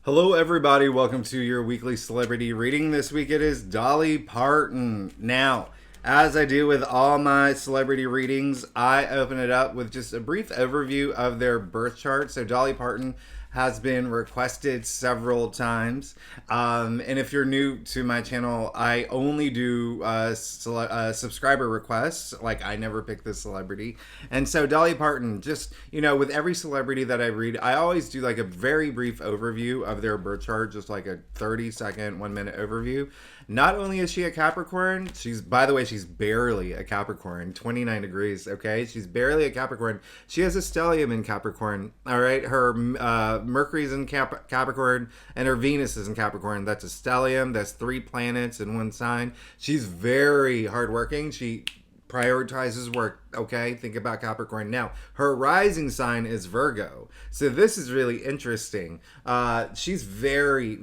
Hello, everybody. Welcome to your weekly celebrity reading. This week it is Dolly Parton. Now, as I do with all my celebrity readings, I open it up with just a brief overview of their birth chart. So, Dolly Parton has been requested several times. And if you're new to my channel, I only do subscriber requests. Like, I never pick the celebrity. And so, Dolly Parton, just, with every celebrity that I read, I always do like a very brief overview of their birth chart, just like a 30-second, 1 minute overview. Not only is she a Capricorn, by the way, she's barely a Capricorn, 29 degrees, okay? She's barely a Capricorn. She has a stellium in Capricorn, all right? Her Mercury's in Capricorn, and her Venus is in Capricorn. That's a stellium. That's 3 planets in one sign. She's very hardworking. She prioritizes work, okay? Think about Capricorn. Now, her rising sign is Virgo. So this is really interesting. She's very,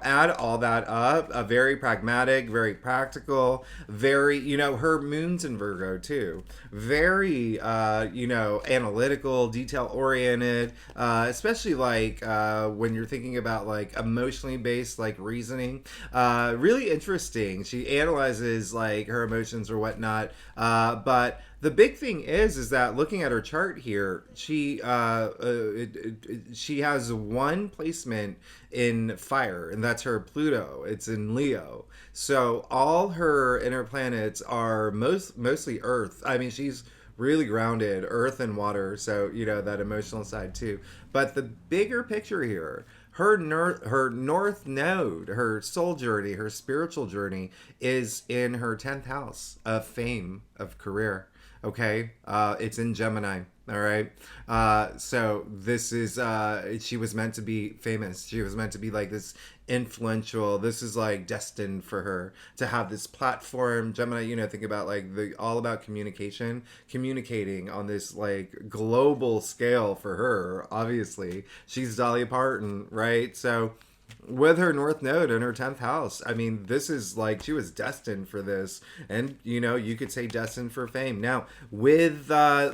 add all that up, very pragmatic, very practical, very, her moon's in Virgo too. Very, analytical, detail-oriented, especially like when you're thinking about like emotionally based like reasoning. Really interesting. She analyzes like her emotions or whatnot, but the big thing is that looking at her chart here, she has one placement in fire, and that's her Pluto. It's in Leo. So all her inner planets are mostly Earth. I mean, she's really grounded, Earth and water. So that emotional side too. But the bigger picture here. Her north node, her soul journey, her spiritual journey is in her 10th house of fame, of career. Okay, it's in Gemini. All right, so this is she was meant to be famous. She was meant to be like this influential. This is like destined for her to have this platform. Gemini, think about like all about communicating on this like global scale for her. Obviously, she's Dolly Parton, right? So with her north node in her 10th house, I mean, this is like she was destined for this, and you could say destined for fame. Now with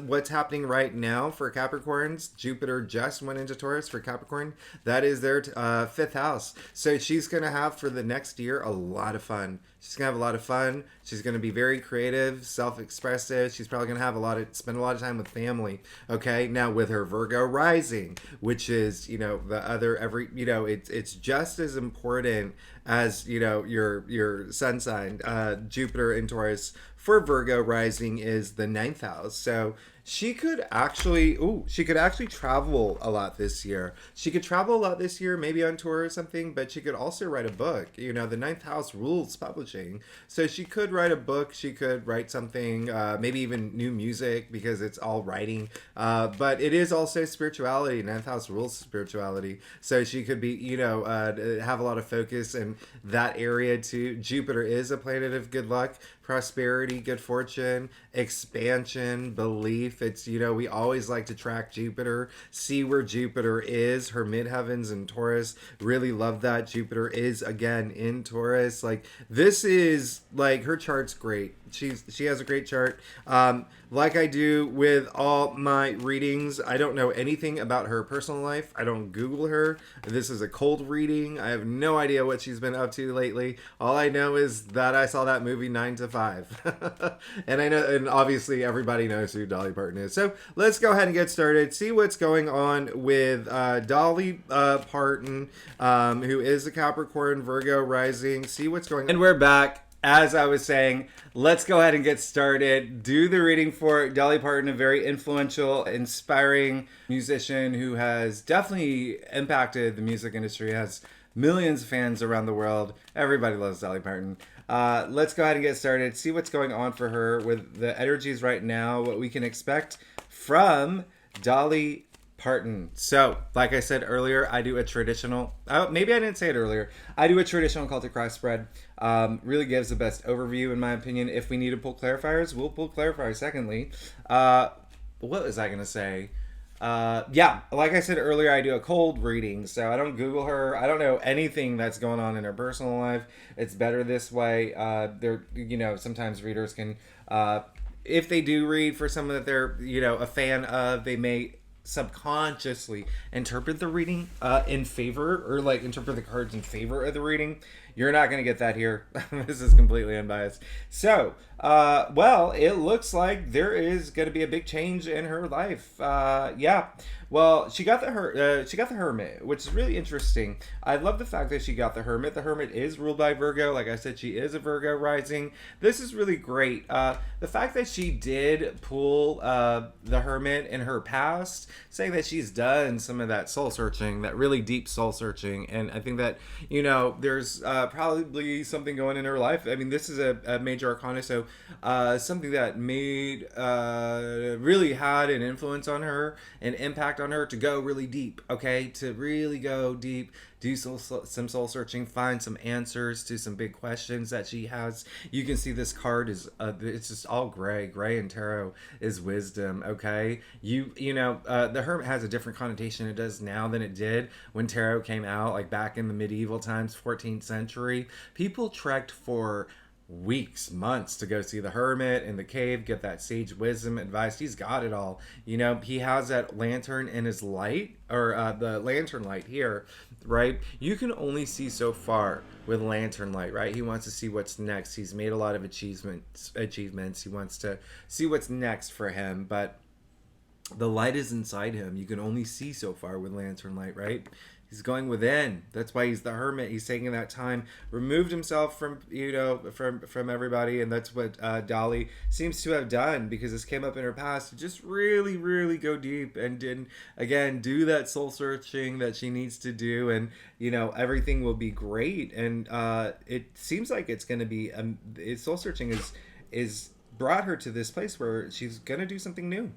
what's happening right now for Capricorns, Jupiter just went into Taurus for Capricorn. That is their 5th house, so she's gonna have for the next year a lot of fun. She's gonna have a lot of fun. She's gonna be very creative, self-expressive. She's probably gonna have spend a lot of time with family. Okay, now with her Virgo rising, which is the other it's just as important as your sun sign. Jupiter in Taurus for Virgo rising is the 9th house. So she could actually travel a lot this year. She could travel a lot this year, maybe on tour or something, but she could also write a book. The 9th house rules publishing. So she could write a book, she could write something, maybe even new music, because it's all writing. But it is also spirituality. 9th house rules spirituality. So she could be, have a lot of focus in that area too. Jupiter is a planet of good luck, prosperity, good fortune, expansion, belief. It's, we always like to track Jupiter, see where Jupiter is. Her midheavens in Taurus, really love that. Jupiter is again in Taurus. Like, this is like, her chart's great. She has a great chart. Like I do with all my readings, I don't know anything about her personal life. I don't Google her. This is a cold reading. I have no idea what she's been up to lately. All I know is that I saw that movie 9 to 5. And I know, and obviously everybody knows who Dolly Parton is. So let's go ahead and get started. See what's going on with Dolly Parton, who is a Capricorn, Virgo rising. See what's going on. And we're back. As I was saying, let's go ahead and get started. Do the reading for Dolly Parton, a very influential, inspiring musician who has definitely impacted the music industry, has millions of fans around the world. Everybody loves Dolly Parton. Let's go ahead and get started. See what's going on for her with the energies right now, what we can expect from Dolly Parton. So, like I said earlier, I do a traditional, maybe I didn't say it earlier, I do a traditional Celtic cross spread. Really gives the best overview, in my opinion. If we need to pull clarifiers, we'll pull clarifiers. Secondly, what was I going to say? Yeah, like I said earlier, I do a cold reading, so I don't Google her. I don't know anything that's going on in her personal life. It's better this way. Sometimes readers can, if they do read for someone that they're, a fan of, they may subconsciously interpret the reading in favor, or like interpret the cards in favor of the reading. You're not going to get that here. This is completely unbiased. So, well, it looks like there is going to be a big change in her life. Yeah. Well, she got the Hermit, which is really interesting. I love the fact that she got the Hermit. The Hermit is ruled by Virgo. Like I said, she is a Virgo rising. This is really great. The fact that she did pull the Hermit in her past, saying that she's done some of that soul searching, that really deep soul searching, and I think that there's probably something going in her life. I mean, this is a major arcana, so something that made really had an influence on her, an impact on her to go really deep. Okay, to really go deep, do some soul searching, find some answers to some big questions that she has. You can see this card is it's just all gray and tarot is wisdom. Okay, the Hermit has a different connotation it does now than it did when tarot came out, like back in the medieval times, 14th century. People trekked for weeks, months to go see the Hermit in the cave, get that sage wisdom advice. He's got it all. He has that lantern in his light, or the lantern light here, right? You can only see so far with lantern light, right? He wants to see what's next. He's made a lot of achievements. He wants to see what's next for him, but the light is inside him. You can only see so far with lantern light, right? He's going within. That's why he's the Hermit. He's taking that time, removed himself from from everybody, and that's what Dolly seems to have done, because this came up in her past, to just really, really go deep and again do that soul searching that she needs to do, and everything will be great. And it seems like it's going to be soul searching is brought her to this place where she's going to do something new.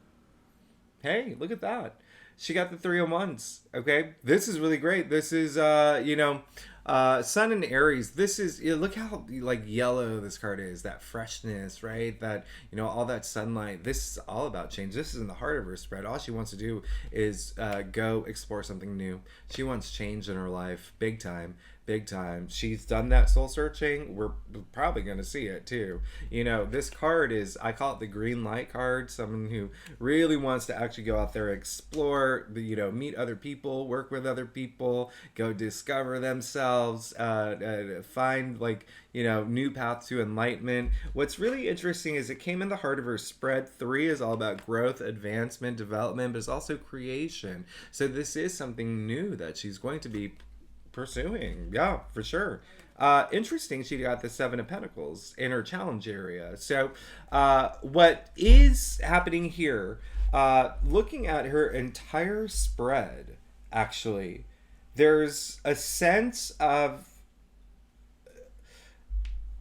Hey, look at that. She got the 3 of Wands. Okay, this is really great. This is Sun and Aries. This is look how like yellow this card is. That freshness, right? That all that sunlight. This is all about change. This is in the heart of her spread. All she wants to do is go explore something new. She wants change in her life, big time. Big time. She's done that soul searching. We're probably going to see it too. This card is, I call it the green light card. Someone who really wants to actually go out there, explore, meet other people, work with other people, go discover themselves, find new paths to enlightenment. What's really interesting is it came in the heart of her spread. 3 is all about growth, advancement, development, but it's also creation. So this is something new that she's going to be pursuing. Yeah, for sure. Interesting, she got the 7 of Pentacles in her challenge area. So what is happening here, looking at her entire spread, actually, there's a sense of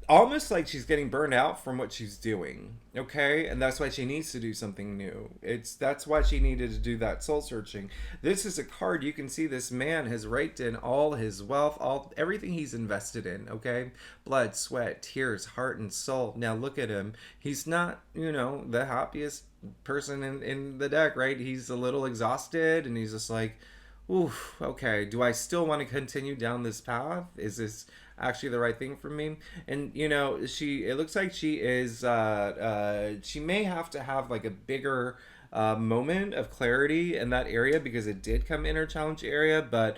almost like she's getting burned out from what she's doing. Okay, and that's why she needs to do something new. That's why she needed to do that soul searching. This is a card, you can see this man has raked in all his wealth, everything he's invested in. Okay, blood, sweat, tears, heart, and soul. Now look at him. He's not the happiest person in the deck, right? He's a little exhausted, and he's just like, oof, okay, do I still want to continue down this path? Is this actually the right thing for me? And it looks like she is she may have to have like a bigger moment of clarity in that area, because it did come in her challenge area. But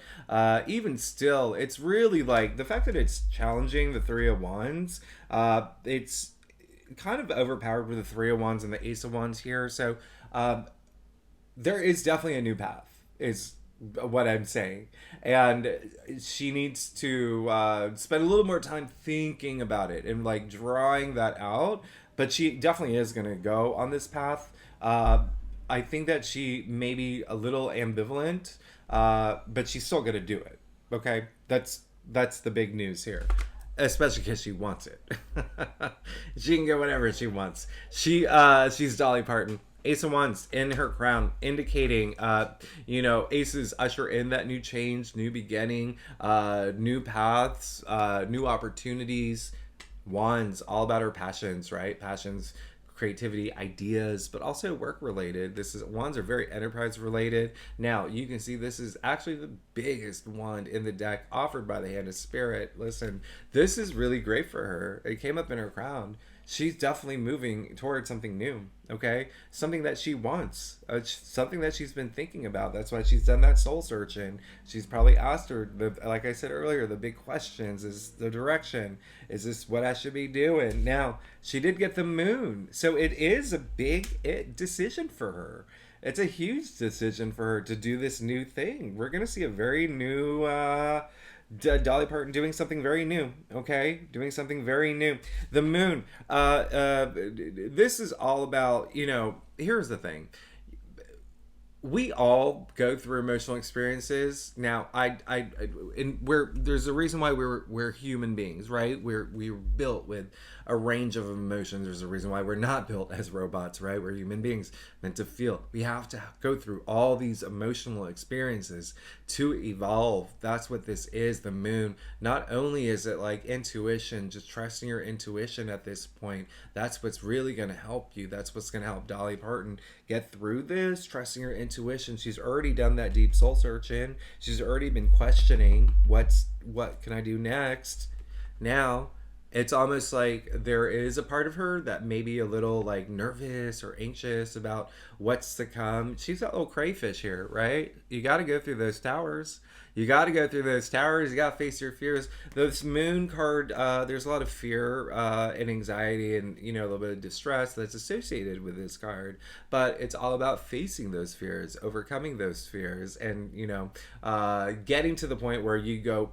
even still, it's really like the fact that it's challenging the 3 of Wands, it's kind of overpowered with the 3 of Wands and the Ace of Wands here. So there is definitely a new path, is what I'm saying, and she needs to spend a little more time thinking about it and like drawing that out. But she definitely is going to go on this path. I think that she may be a little ambivalent, but she's still going to do it. Okay, that's the big news here, especially because she wants it. She can get whatever she wants. She's Dolly Parton. Ace of Wands in her crown, indicating, aces usher in that new change, new beginning, new paths, new opportunities. Wands, all about her passions, right? Passions, creativity, ideas, but also work related. Wands are very enterprise related. Now you can see this is actually the biggest wand in the deck offered by the Hand of Spirit. Listen, this is really great for her. It came up in her crown. she's definitely moving towards something new. Okay, something that she wants, something that she's been thinking about. That's why she's done that soul searching. She's probably asked her, like I said earlier, the big questions: is the direction? Is this what I should be doing? Now she did get the moon, so it is a big decision for her. It's a huge decision for her to do this new thing. We're gonna see a very new Dolly Parton doing something very new. Okay, doing something very new. The moon. This is all about. Here's the thing. We all go through emotional experiences. Now, and there's a reason why we're human beings, right? We're built with a range of emotions. There's a reason why we're not built as robots, right? We're human beings meant to feel. We have to go through all these emotional experiences to evolve. That's what this is. The moon. Not only is it like intuition, just trusting your intuition at this point. That's what's really going to help you. That's what's going to help Dolly Parton get through this. Trusting her intuition. She's already done that deep soul searching. She's already been questioning what can I do next. Now it's almost like there is a part of her that may be a little like nervous or anxious about what's to come. She's a little crayfish here, right? You got to go through those towers. You got to go through those towers. You got to face your fears. This moon card, there's a lot of fear and anxiety and, a little bit of distress that's associated with this card. But it's all about facing those fears, overcoming those fears, and, getting to the point where you go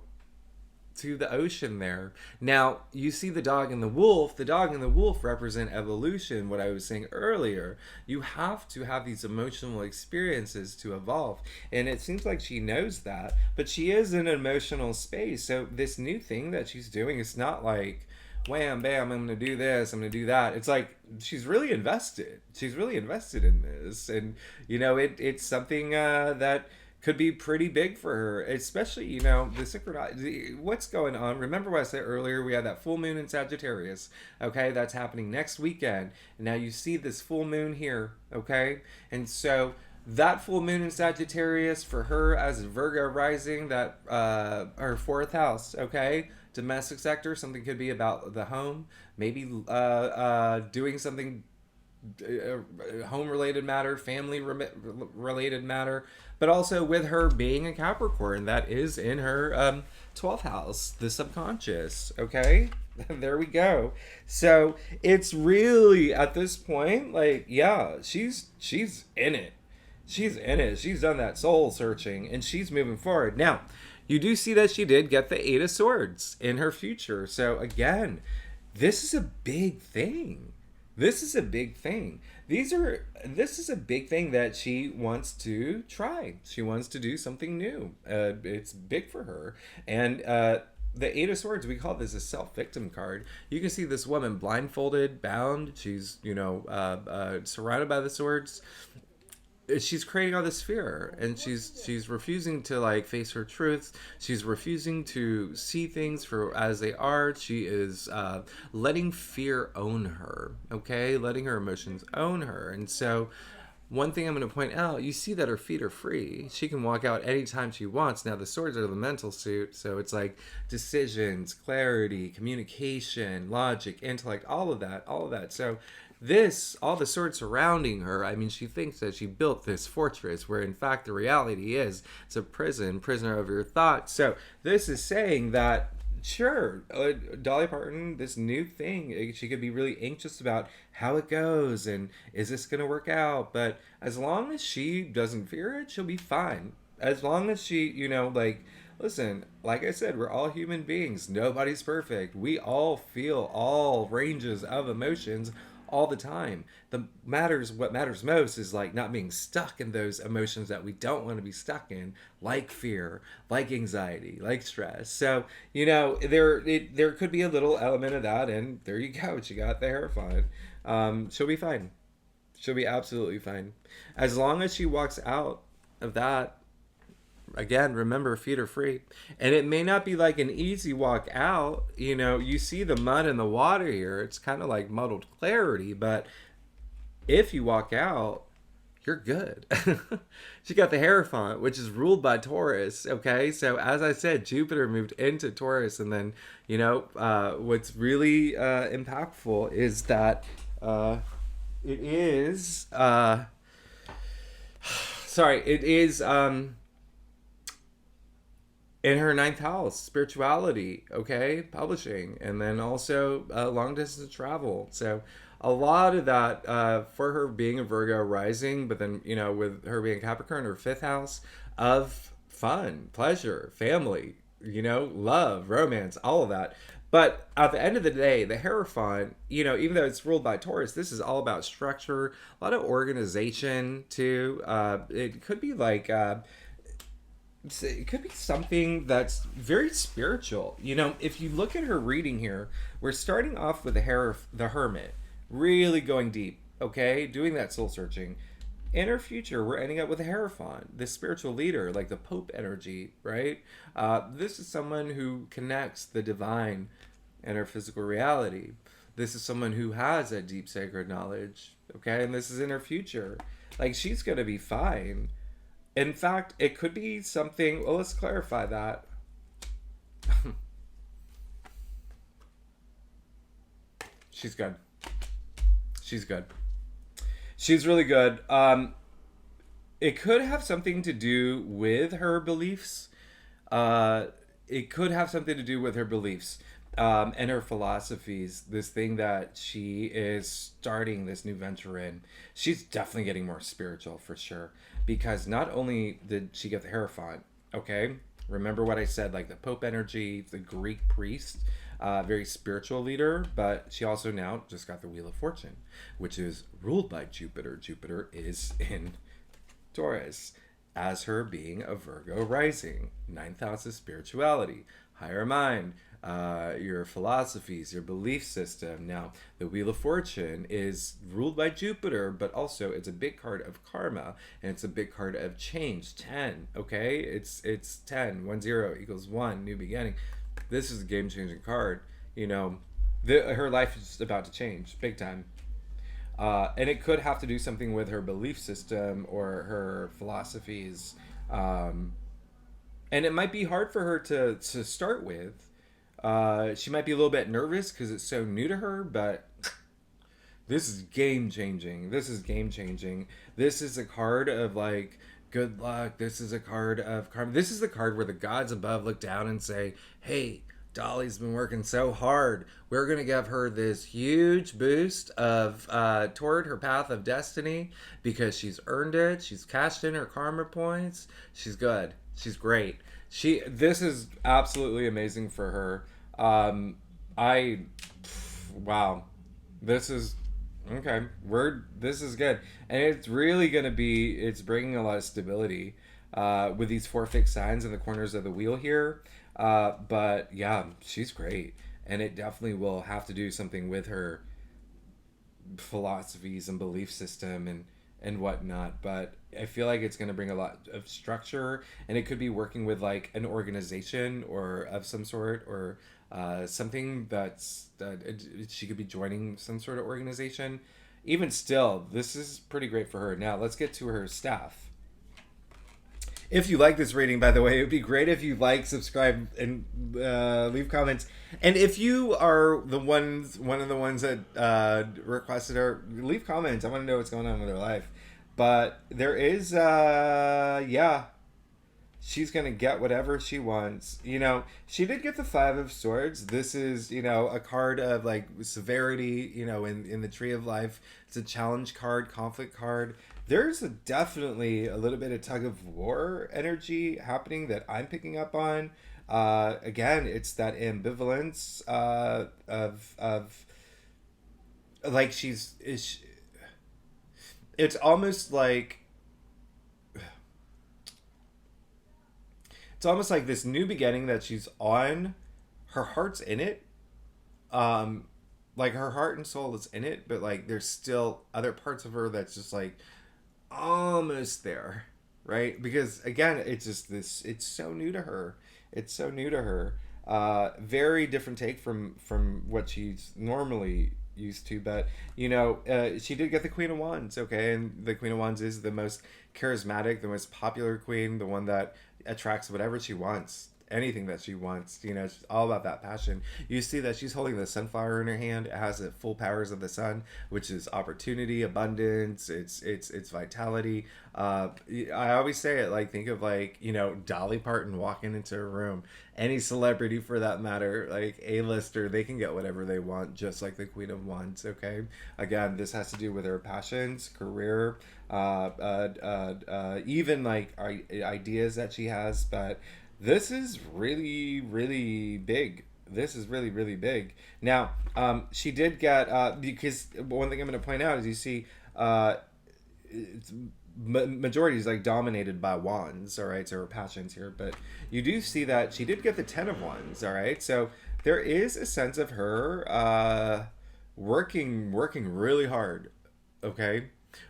to the ocean there. Now, you see the dog and the wolf. The dog and the wolf represent evolution, what I was saying earlier. You have to have these emotional experiences to evolve. And it seems like she knows that, but she is in an emotional space. So this new thing that she's doing is not like, wham, bam, I'm going to do this, I'm going to do that. It's like she's really invested. She's really invested in this. And, it's something that could be pretty big for her, especially, the synchronized. What's going on? Remember what I said earlier? We had that full moon in Sagittarius. Okay, that's happening next weekend. And now you see this full moon here. Okay, and so that full moon in Sagittarius for her as a Virgo rising, that her fourth house. Okay, domestic sector. Something could be about the home. Maybe doing something home related matter, family related matter, but also with her being a Capricorn, that is in her 12th house, the subconscious. Okay, there we go. So it's really at this point, like, yeah, she's in it. She's in it. She's done that soul searching and she's moving forward. Now, you do see that she did get the Eight of Swords in her future. So again, this is a big thing. This is a big thing. This is a big thing that she wants to try. She wants to do something new. It's big for her. And the Eight of Swords, we call this a self-victim card. You can see this woman blindfolded, bound. She's, surrounded by the swords. She's creating all this fear, and she's refusing to like face her truths. She's refusing to see things for as they are. She is letting fear own her. Okay, letting her emotions own her. And so one thing I'm going to point out, you see that her feet are free. She can walk out anytime she wants. Now the swords are the mental suit, so it's like decisions, clarity, communication, logic, intellect, all of that. So all the swords surrounding her, I mean, she thinks that she built this fortress where in fact the reality is it's a prisoner of your thoughts. So this is saying that, sure, Dolly Parton, this new thing, she could be really anxious about how it goes and is this going to work out? But as long as she doesn't fear it, she'll be fine. As long as she, listen, like I said, we're all human beings. Nobody's perfect. We all feel all ranges of emotions all the time. What matters most is like not being stuck in those emotions that we don't want to be stuck in, like fear, like anxiety, like stress. So there could be a little element of that, and there you go. She got the hair fine. She'll be fine. She'll be absolutely fine as long as she walks out of that. Again, remember, feet are free. And it may not be like an easy walk out. You see the mud and the water here. It's kind of like muddled clarity. But if you walk out, you're good. She got the Hierophant, which is ruled by Taurus. Okay, so as I said, Jupiter moved into Taurus, and then what's really impactful is that it is sorry, it is in her ninth house, spirituality, okay, publishing, and then also long distance travel. So a lot of that for her being a Virgo rising, but then with her being Capricorn, her fifth house of fun, pleasure, family, love, romance, all of that. But at the end of the day, the Hierophant, even though it's ruled by Taurus, this is all about structure, a lot of organization too. It could be like it could be something that's very spiritual. If you look at her reading here, we're starting off with the Hermit, really going deep, okay, doing that soul searching. In her future, we're ending up with a Hierophant, the spiritual leader, like the Pope energy, right? This is someone who connects the divine and her physical reality. This is someone who has that deep sacred knowledge, okay? And this is in her future. Like, she's going to be fine. In fact, it could be something. Well, let's clarify that. She's good. She's good. She's really good. It could have something to do with her beliefs. It could have something to do with her beliefs and her philosophies. This thing that she is starting this new venture in. She's definitely getting more spiritual for sure. Because not only did she get the Hierophant, okay? Remember what I said, like the Pope energy, the Greek priest, very spiritual leader, but she also now just got the Wheel of Fortune, which is ruled by Jupiter. Jupiter is in Taurus, as her being a Virgo rising, ninth house of spirituality, higher mind, your philosophies, your belief system. Now, the Wheel of Fortune is ruled by Jupiter, but also it's a big card of karma, and it's a big card of change. 10, okay? It's 10. 1 equals 1, new beginning. This is a game-changing card. Her life is about to change, big time. And it could have to do something with her belief system or her philosophies. And it might be hard for her to start with. She might be a little bit nervous because it's so new to her, but this is game changing. This is game changing. This is a card of like good luck. This is a card of karma. This is the card where the gods above look down and say, hey, Dolly's been working so hard. We're going to give her this huge boost of toward her path of destiny because she's earned it. She's cashed in her karma points. She's good. She's great. This is absolutely amazing for her. Wow. This is okay. This is good. And it's really going to be, it's bringing a lot of stability with these 4 fixed signs in the corners of the wheel here. But yeah, she's great. And it definitely will have to do something with her philosophies and belief system and whatnot. But I feel like it's going to bring a lot of structure, and it could be working with like an organization or of some sort, or something that she could be joining some sort of organization. Even still, this is pretty great for her. Now let's get to her staff. If you like this reading, by the way, it would be great if you like, subscribe, and leave comments. And if you are one of the ones that requested her, leave comments. I want to know what's going on with her life. But there is, she's going to get whatever she wants. She did get the 5 of Swords. This is, a card of like severity, in the Tree of Life. It's a challenge card, conflict card. There's definitely a little bit of tug of war energy happening that I'm picking up on. Again, it's that ambivalence of like it's almost like this new beginning that she's on. Her heart's in it. Like her heart and soul is in it, but like there's still other parts of her that's just like almost there, right? Because again, it's just it's so new to her. Very different take from what she's normally used to. But she did get the Queen of Wands, okay, and the Queen of Wands is the most charismatic, the most popular queen, the one that attracts whatever she wants, anything that she wants. It's all about that passion. You see that she's holding the sunflower in her hand. It has the full powers of the sun, which is opportunity, abundance, it's vitality. I always say it, like, think of, like, Dolly Parton walking into a room. Any celebrity for that matter, like A-lister, they can get whatever they want, just like the Queen of Wands. Okay, again, this has to do with her passions, career, even like ideas that she has. But this is really, really big. This is really, really big. Now, she did get, because one thing I'm going to point out is, you see, it's, majority is like dominated by wands, all right, so her passions here. But you do see that she did get the 10 of wands, all right, so there is a sense of her working really hard, okay,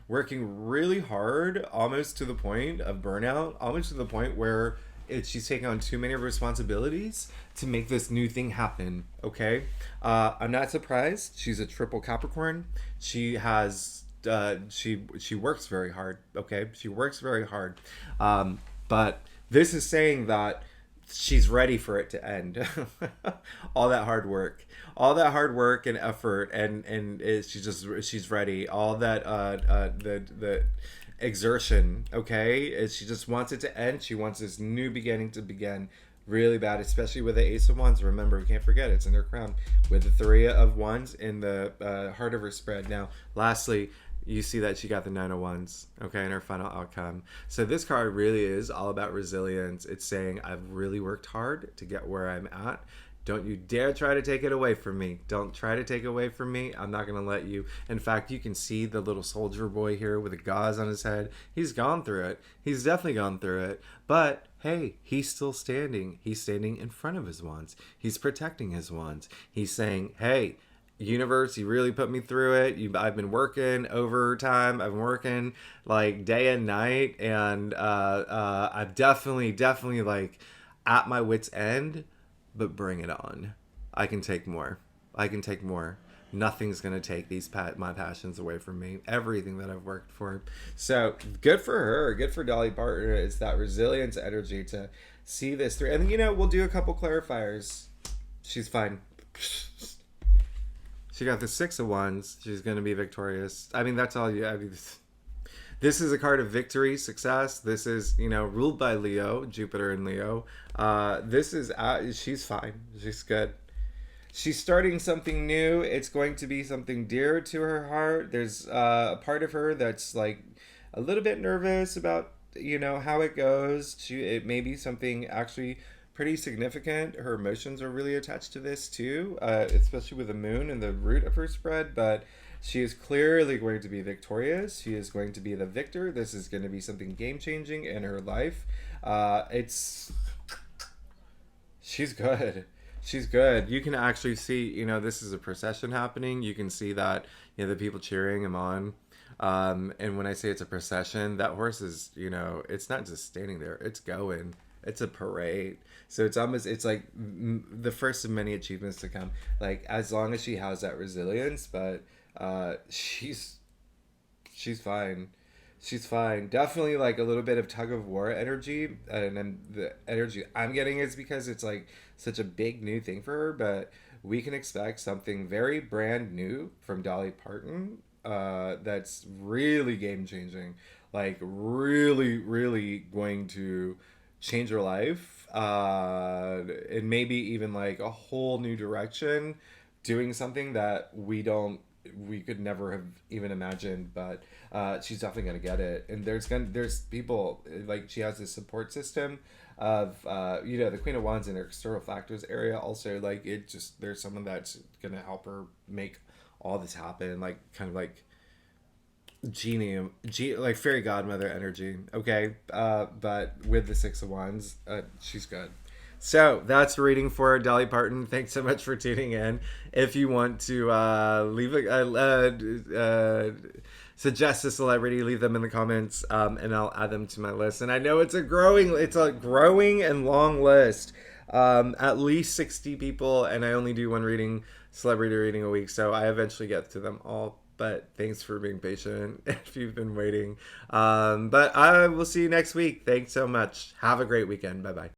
working really hard, almost to the point of burnout, almost to the point where she's taking on too many responsibilities to make this new thing happen. Okay, I'm not surprised. She's a triple Capricorn. She has she works very hard. Okay, she works very hard, but this is saying that she's ready for it to end. All that hard work, and effort, and she's ready. All that the exertion, okay, is she just wants it to end. She wants this new beginning to begin really bad, especially with the Ace of Wands. Remember, we can't forget it's in her crown with the Three of Wands in the heart of her spread. Now, lastly, you see that she got the Nine of Wands, okay, in her final outcome. So this card really is all about resilience. It's saying, I've really worked hard to get where I'm at. Don't you dare try to take it away from me. Don't try to take it away from me. I'm not going to let you. In fact, you can see the little soldier boy here with the gauze on his head. He's gone through it. He's definitely gone through it. But hey, he's still standing. He's standing in front of his wands. He's protecting his wands. He's saying, hey, universe, you really put me through it. I've been working overtime. I've been working like day and night. And I've definitely like at my wit's end. But bring it on. I can take more. I can take more. Nothing's going to take my passions away from me. Everything that I've worked for. So, good for her. Good for Dolly Parton. It's that resilience energy to see this through. And, we'll do a couple clarifiers. She's fine. She got the Six of Wands. She's going to be victorious. I mean, that's all you... This is a card of victory, success. This is, ruled by Leo, Jupiter and Leo. This is, she's fine. She's good. She's starting something new. It's going to be something dear to her heart. There's a part of her that's like a little bit nervous about, how it goes. It may be something actually pretty significant. Her emotions are really attached to this too, especially with the moon and the root of her spread. But she is clearly going to be victorious. She is going to be the victor. This is going to be something game-changing in her life. She's good. She's good. You can actually see, this is a procession happening. You can see that, the people cheering him on. And when I say it's a procession, that horse is, it's not just standing there. It's going. It's a parade. So it's like the first of many achievements to come. Like, as long as she has that resilience, but... she's fine. She's fine. Definitely like a little bit of tug of war energy, and then the energy I'm getting is because it's like such a big new thing for her. But we can expect something very brand new from Dolly Parton. That's really game changing, like really going to change her life. And maybe even like a whole new direction, doing something that we could never have even imagined. But she's definitely gonna get it. And there's people, like, she has this support system of the Queen of Wands in her external factors area. Also, like, there's someone that's gonna help her make all this happen, like kind of like like fairy godmother energy. Okay, but with the Six of Wands, she's good. So that's the reading for Dolly Parton. Thanks so much for tuning in. If you want to leave suggest a celebrity, leave them in the comments, and I'll add them to my list. And I know it's a growing and long list. at least 60 people, and I only do one reading, celebrity reading a week, so I eventually get to them all. But thanks for being patient if you've been waiting. But I will see you next week. Thanks so much. Have a great weekend. Bye bye.